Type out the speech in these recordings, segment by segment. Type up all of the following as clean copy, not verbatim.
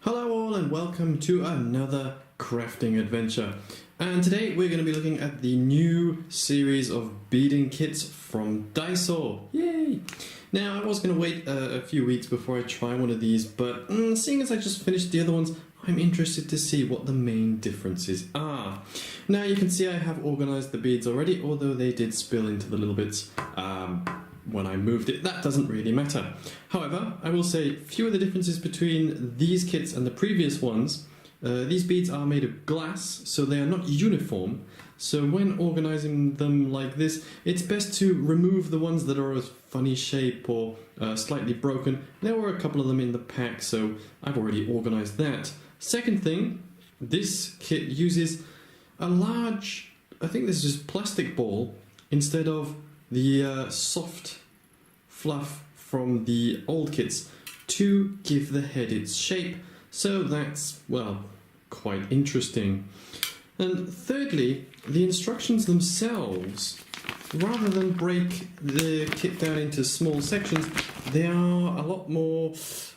Hello all and welcome to another crafting adventure. And today we're going to be looking at the new series of beading kits from Daiso. Yay! Now I was going to wait a few weeks before I try one of these, but seeing as I just finished the other ones, I'm interested to see what the main differences are. Now you can see I have organized the beads already, although they did spill into the little bits when I moved it. That doesn't really matter. However, I will say a few of the differences between these kits and the previous ones. These beads are made of glass, so they are not uniform. So when organizing them like this, it's best to remove the ones that are a funny shape or slightly broken. There were a couple of them in the pack, so I've already organized that. Second thing, this kit uses a large, I think this is plastic ball, instead of the soft fluff from the old kits to give the head its shape. So that's, well, quite interesting. And thirdly, the instructions themselves, rather than break the kit down into small sections, they are a lot more,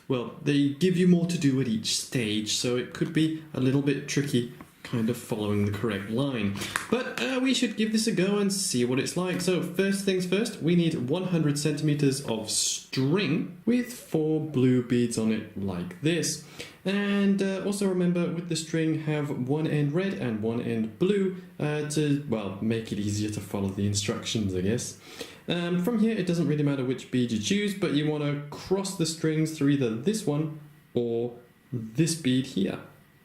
well, they give you more to do at each stage, so it could be a little bit tricky kind of following the correct line. But we should give this a go and see what it's like. So first things first, we need 100 centimeters of string with 4 blue beads on it like this. And also remember, with the string, have one end red and one end blue to, well, make it easier to follow the instructions, I guess. From here, it doesn't really matter which bead you choose, but you want to cross the strings through either this one or this bead here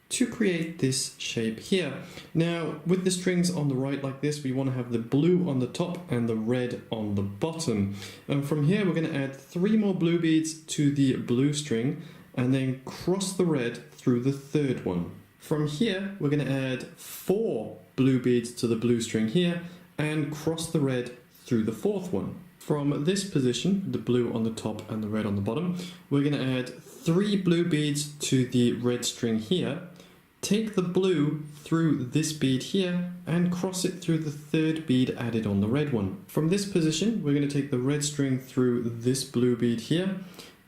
to create this shape here. Now, with the strings on the right like this, we want to have the blue on the top and the red on the bottom. And from here, we're going to add 3 more blue beads to the blue string and then cross the red through the third one. From here, we're going to add 4 blue beads to the blue string here and cross the red through the fourth one. From this position, the blue on the top and the red on the bottom, we're going to add 3 blue beads to the red string here, take the blue through this bead here and cross it through the third bead added on the red one. From this position, we're going to take the red string through this blue bead here,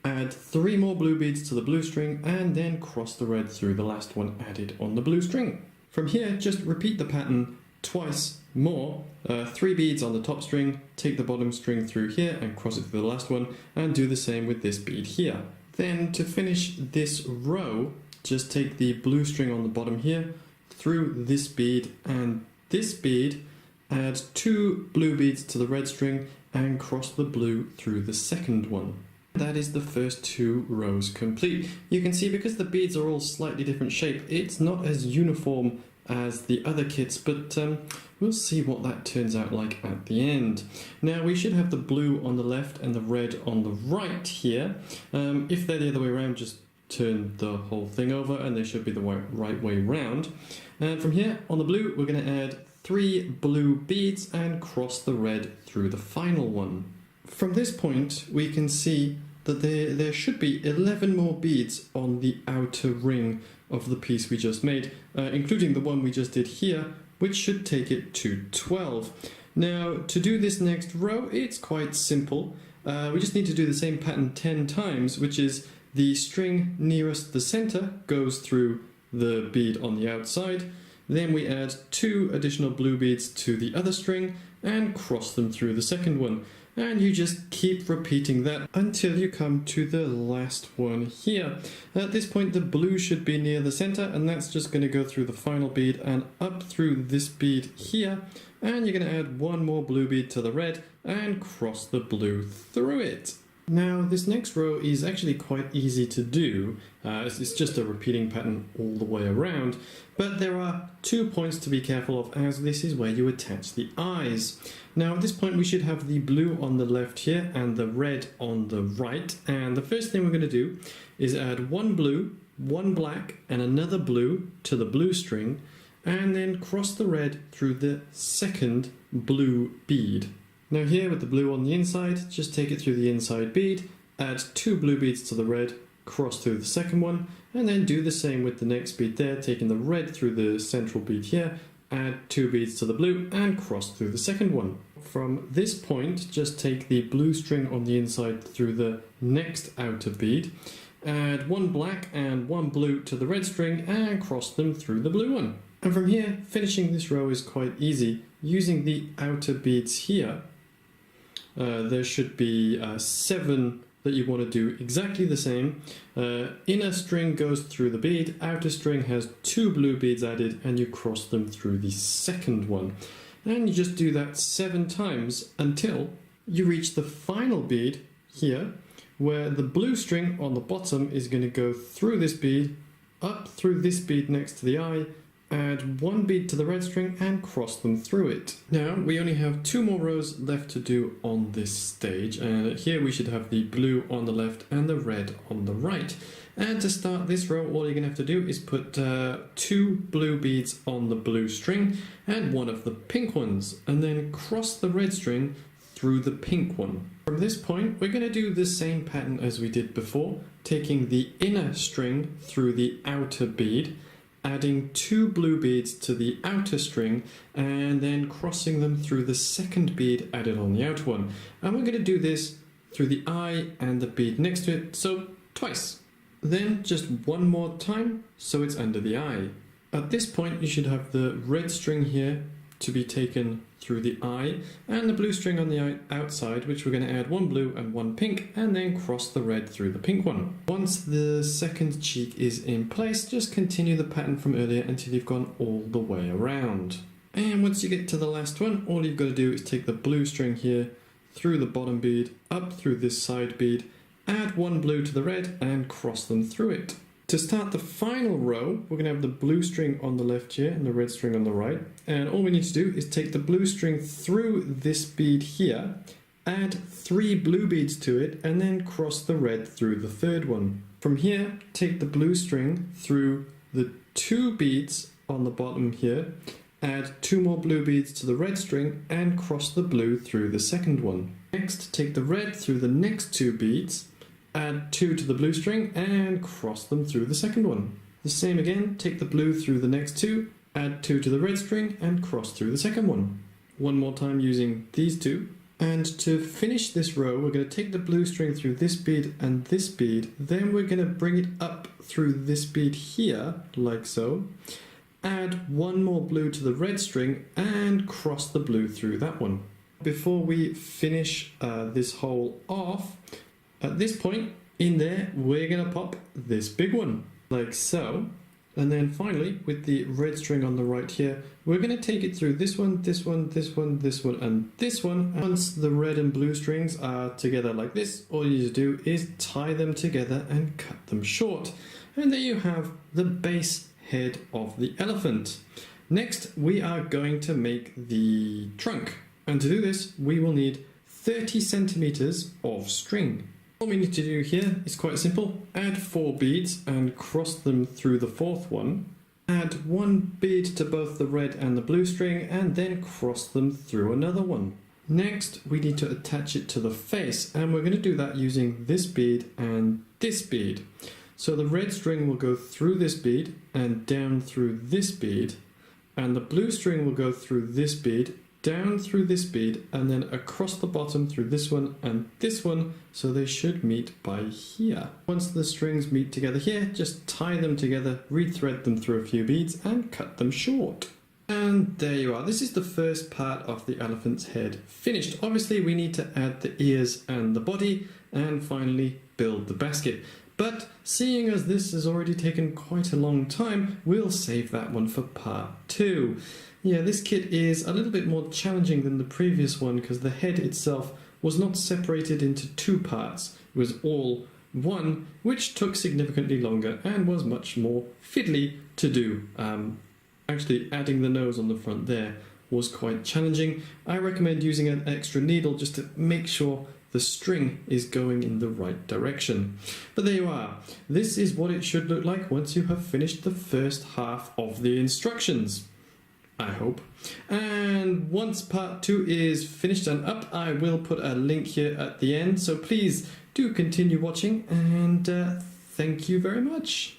add 3 more blue beads to the blue string and then cross the red through the last one added on the blue string. From here, just repeat the pattern twice more. 3 beads on the top string, take the bottom string through here and cross it through the last one, and do the same with this bead here. Then to finish this row, just take the blue string on the bottom here, through this bead and this bead, add 2 blue beads to the red string and cross the blue through the second one. That is the first 2 rows complete. You can see because the beads are all slightly different shape, it's not as uniform as the other kits, but we'll see what that turns out like at the end. Now we should have the blue on the left and the red on the right here. If they're the other way around, just turn the whole thing over and they should be the right way round. And from here on the blue, we're going to add 3 blue beads and cross the red through the final one. From this point, we can see that there should be 11 more beads on the outer ring of the piece we just made, including the one we just did here, which should take it to 12. Now, to do this next row, it's quite simple. We just need to do the same pattern 10 times, which is the string nearest the center goes through the bead on the outside. Then we add 2 additional blue beads to the other string and cross them through the second one. And you just keep repeating that until you come to the last one here. At this point, the blue should be near the center, and that's just going to go through the final bead and up through this bead here. And you're going to add 1 more blue bead to the red and cross the blue through it. Now, this next row is actually quite easy to do. It's just a repeating pattern all the way around, but there are 2 points to be careful of, as this is where you attach the eyes. Now, at this point, we should have the blue on the left here and the red on the right, and the first thing we're going to do is add 1 blue, 1 black, and another blue to the blue string, and then cross the red through the second blue bead. Now here with the blue on the inside, just take it through the inside bead, add 2 blue beads to the red, cross through the second one, and then do the same with the next bead there, taking the red through the central bead here, add 2 beads to the blue and cross through the second one. From this point, just take the blue string on the inside through the next outer bead add one black and one blue to the red string and cross them through the blue one. And from here, finishing this row is quite easy. Using the outer beads here, there should be 7 that you want to do exactly the same. Inner string goes through the bead, outer string has 2 blue beads added, and you cross them through the second one. And you just do that 7 times until you reach the final bead here, where the blue string on the bottom is going to go through this bead, up through this bead next to the eye, add 1 bead to the red string and cross them through it. Now we only have 2 more rows left to do on this stage, and here we should have the blue on the left and the red on the right. And to start this row, all you're going to have to do is put 2 blue beads on the blue string and 1 of the pink ones, and then cross the red string through the pink one. From this point, we're going to do the same pattern as we did before, taking the inner string through the outer bead, adding 2 blue beads to the outer string, and then crossing them through the second bead added on the outer one. And we're going to do this through the eye and the bead next to it, so twice. Then just 1 more time, so it's under the eye. At this point, you should have the red string here to be taken through the eye, and the blue string on the outside, which we're going to add 1 blue and 1 pink, and then cross the red through the pink one. Once the second cheek is in place, just continue the pattern from earlier until you've gone all the way around. And once you get to the last one, all you've got to do is take the blue string here through the bottom bead, up through this side bead, add 1 blue to the red and cross them through it. To start the final row, we're going to have the blue string on the left here and the red string on the right. And all we need to do is take the blue string through this bead here, add 3 blue beads to it, and then cross the red through the third one. From here, take the blue string through the 2 beads on the bottom here, add 2 more blue beads to the red string, and cross the blue through the second one. Next, take the red through the next 2 beads, add 2 to the blue string and cross them through the second one. The same again, take the blue through the next 2, add 2 to the red string and cross through the second one. 1 more time using these 2. And to finish this row, we're going to take the blue string through this bead and this bead, then we're going to bring it up through this bead here, like so, add 1 more blue to the red string and cross the blue through that one. Before we finish this hole off, at this point, in there, we're going to pop this big one, like so. And then finally, with the red string on the right here, we're going to take it through this one, this one, this one, this one, and this one. Once the red and blue strings are together like this, all you need to do is tie them together and cut them short. And there you have the base head of the elephant. Next, we are going to make the trunk. And to do this, we will need 30 centimeters of string. All we need to do here is quite simple. Add 4 beads and cross them through the 4th one. Add 1 bead to both the red and the blue string and then cross them through another one. Next, we need to attach it to the face, and we're going to do that using this bead and this bead. So the red string will go through this bead and down through this bead, and the blue string will go through this bead, down through this bead, and then across the bottom through this one and this one, so they should meet by here. Once the strings meet together here, just tie them together, rethread them through a few beads and cut them short. And there you are. This is the first part of the elephant's head finished. Obviously we need to add the ears and the body and finally build the basket. But seeing as this has already taken quite a long time, we'll save that one for part 2. Yeah, this kit is a little bit more challenging than the previous one because the head itself was not separated into 2 parts. It was all one, which took significantly longer and was much more fiddly to do. Actually, adding the nose on the front there was quite challenging. I recommend using an extra needle just to make sure the string is going in the right direction. But there you are. This is what it should look like once you have finished the first half of the instructions. I hope. And once part 2 is finished and up, I will put a link here at the end. So please do continue watching, and thank you very much.